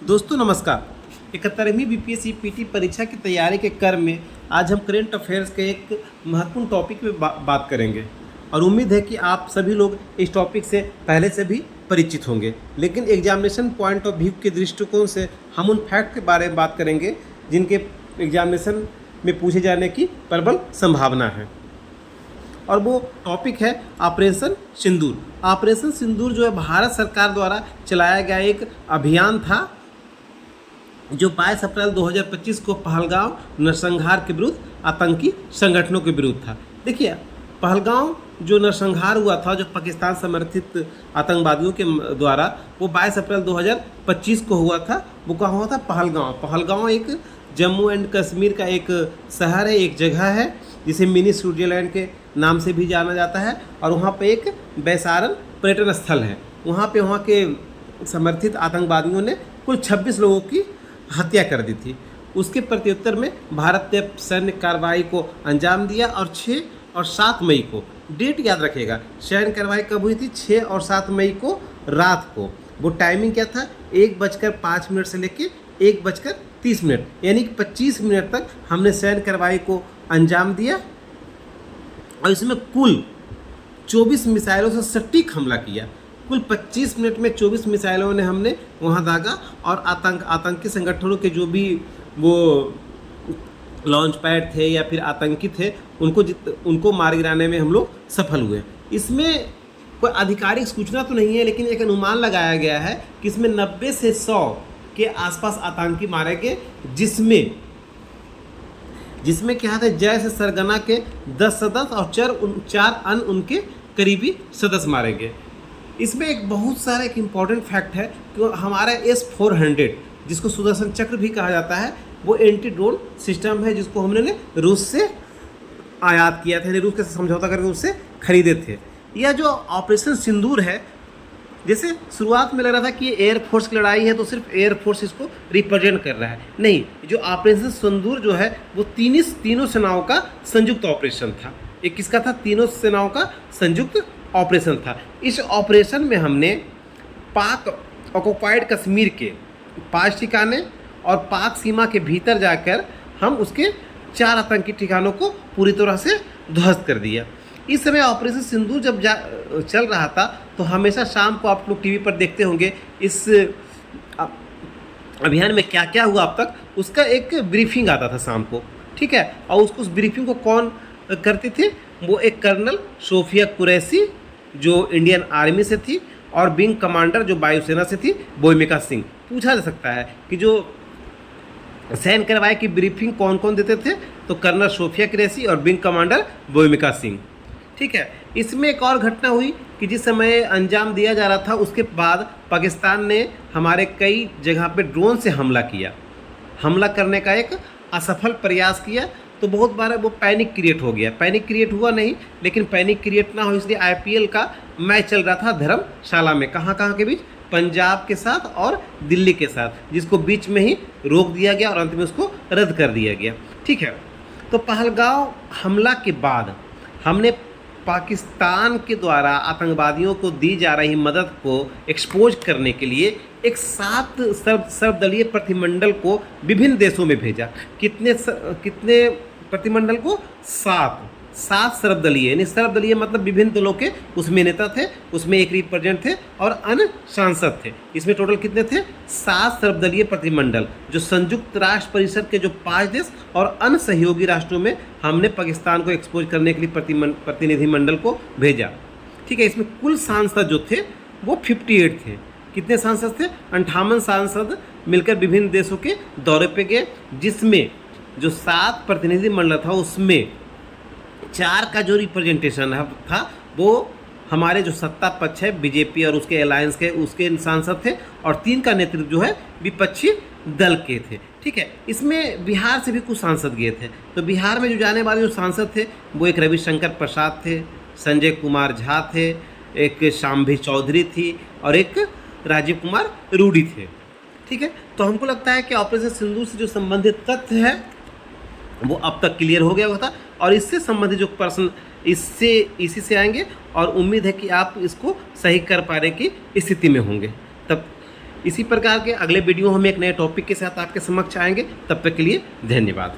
दोस्तों नमस्कार। 71वीं BPSC PT परीक्षा की तैयारी के क्रम में आज हम करेंट अफेयर्स के एक महत्वपूर्ण टॉपिक पे बात करेंगे और उम्मीद है कि आप सभी लोग इस टॉपिक से पहले से भी परिचित होंगे, लेकिन एग्जामिनेशन पॉइंट ऑफ व्यू के दृष्टिकोण से हम उन फैक्ट के बारे में बात करेंगे जिनके एग्जामिनेशन में पूछे जाने की प्रबल संभावना है। और वो टॉपिक है ऑपरेशन सिंदूर। ऑपरेशन सिंदूर जो है भारत सरकार द्वारा चलाया गया एक अभियान था जो 22 अप्रैल 2025 को पहलगाम नरसंहार के विरुद्ध आतंकी संगठनों के विरुद्ध था। देखिए, पहलगाम जो नरसंहार हुआ था, जो पाकिस्तान समर्थित आतंकवादियों के द्वारा, वो 22 अप्रैल 2025 को हुआ था। वो कहाँ हुआ था? पहलगाम। पहलगाम एक जम्मू एंड कश्मीर का एक शहर है, एक जगह है जिसे मिनी स्विट्जरलैंड के नाम से भी जाना जाता है। और वहाँ पे एक वैसारन पर्यटन स्थल है। वहाँ के समर्थित आतंकवादियों ने कुल 26 लोगों की हत्या कर दी थी। उसके प्रत्युत्तर में भारत ने सैन्य कार्रवाई को अंजाम दिया और 6 और 7 मई को, डेट याद रखेगा, सैन्य कार्रवाई कब हुई थी? 6 और 7 मई को रात को। वो टाइमिंग क्या था? 1:05 से लेके 1:30, यानी कि 25 मिनट तक हमने सैन्य कार्रवाई को अंजाम दिया और इसमें कुल 24 मिसाइलों से सटीक हमला किया। कुल 25 मिनट में 24 मिसाइलों ने हमने वहाँ दागा और आतंकी संगठनों के जो भी वो लॉन्च पैड थे या फिर आतंकी थे उनको मार गिराने में हम लोग सफल हुए। इसमें कोई आधिकारिक सूचना तो नहीं है, लेकिन एक अनुमान लगाया गया है कि इसमें 90 से 100 के आसपास आतंकी मारे गए, जिसमें क्या था, जैश सरगना के 10 सदस्य और 4 अन्य उनके करीबी सदस्य मारे गए। इसमें एक बहुत सारा एक इम्पॉर्टेंट फैक्ट है कि हमारा S-400, जिसको सुदर्शन चक्र भी कहा जाता है, वो एंटी ड्रोन सिस्टम है जिसको हमने रूस से आयात किया था, रूस के समझौता करके उससे खरीदे थे। यह जो ऑपरेशन सिंदूर है, जैसे शुरुआत में लग रहा था कि एयरफोर्स की लड़ाई है तो सिर्फ एयरफोर्स इसको रिप्रेजेंट कर रहा है, नहीं, जो ऑपरेशन सिंदूर जो है वो तीनों सेनाओं का संयुक्त ऑपरेशन था। एक किसका था? तीनों सेनाओं का संयुक्त ऑपरेशन था। इस ऑपरेशन में हमने पाक ऑक्युपाइड कश्मीर के 5 ठिकाने और पाक सीमा के भीतर जाकर हम उसके 4 आतंकी ठिकानों को पूरी तरह से ध्वस्त कर दिया। इस समय ऑपरेशन सिंदूर जब चल रहा था तो हमेशा शाम को आप लोग टीवी पर देखते होंगे इस अभियान में क्या क्या हुआ अब तक, उसका एक ब्रीफिंग आता था शाम को, ठीक है। और उस ब्रीफिंग को कौन करते थे? वो एक कर्नल सोफिया कुरैशी जो इंडियन आर्मी से थी और विंग कमांडर जो वायुसेना से थी, बोयमिका सिंह। पूछा जा सकता है कि जो सैन्य कार्रवाई की ब्रीफिंग कौन कौन देते थे, तो कर्नल सोफिया कुरैशी और विंग कमांडर बोयमिका सिंह, ठीक है। इसमें एक और घटना हुई कि जिस समय अंजाम दिया जा रहा था उसके बाद पाकिस्तान ने हमारे कई जगह पे ड्रोन से हमला किया। हमला करने का एक असफल प्रयास किया तो बहुत बार वो पैनिक क्रिएट हो गया। पैनिक क्रिएट हुआ नहीं, लेकिन पैनिक क्रिएट ना हो इसलिए IPL का मैच चल रहा था धर्मशाला में, कहाँ के बीच? पंजाब के साथ और दिल्ली के साथ, जिसको बीच में ही रोक दिया गया और अंत में उसको रद्द कर दिया गया, ठीक है। तो पहलगाम हमला के बाद हमने पाकिस्तान के द्वारा आतंकवादियों को दी जा रही मदद को एक्सपोज करने के लिए एक 7 सर्वदलीय प्रतिमंडल को विभिन्न देशों में भेजा। कितने प्रतिमंडल को? 7 सर्वदलीय, यानी सर्वदलीय मतलब विभिन्न दलों के उसमें नेता थे, उसमें एक रिप्रेजेंट थे और अन्य सांसद थे। इसमें टोटल कितने थे? 7 सर्वदलीय प्रतिमंडल, जो संयुक्त राष्ट्र परिषद के जो 5 देश और अन्य सहयोगी राष्ट्रों में हमने पाकिस्तान को एक्सपोज करने के लिए प्रतिनिधिमंडल को भेजा, ठीक है। इसमें कुल सांसद जो थे वो 58 थे। कितने सांसद थे? 58 सांसद मिलकर विभिन्न देशों के दौरे पे गए, जिसमें जो 7 प्रतिनिधिमंडल था उसमें 4 का जो रिप्रेजेंटेशन था वो हमारे जो सत्ता पक्ष है बीजेपी और उसके अलायंस के उसके सांसद थे और 3 का नेतृत्व जो है विपक्षी दल के थे, ठीक है। इसमें बिहार से भी कुछ सांसद गए थे। तो बिहार में जो जाने वाले जो सांसद थे वो एक रविशंकर प्रसाद थे, संजय कुमार झा थे, एक शाम्भी चौधरी थी और एक राजीव कुमार रूडी थे, ठीक है। तो हमको लगता है कि ऑपरेशन सिंदूर से जो संबंधित तथ्य है वो अब तक क्लियर हो गया हुआ था और इससे संबंधित जो प्रश्न इसी से आएंगे और उम्मीद है कि आप इसको सही कर पाने की स्थिति में होंगे। तब इसी प्रकार के अगले वीडियो हम एक नए टॉपिक के साथ आपके समक्ष आएंगे। तब तक के लिए धन्यवाद।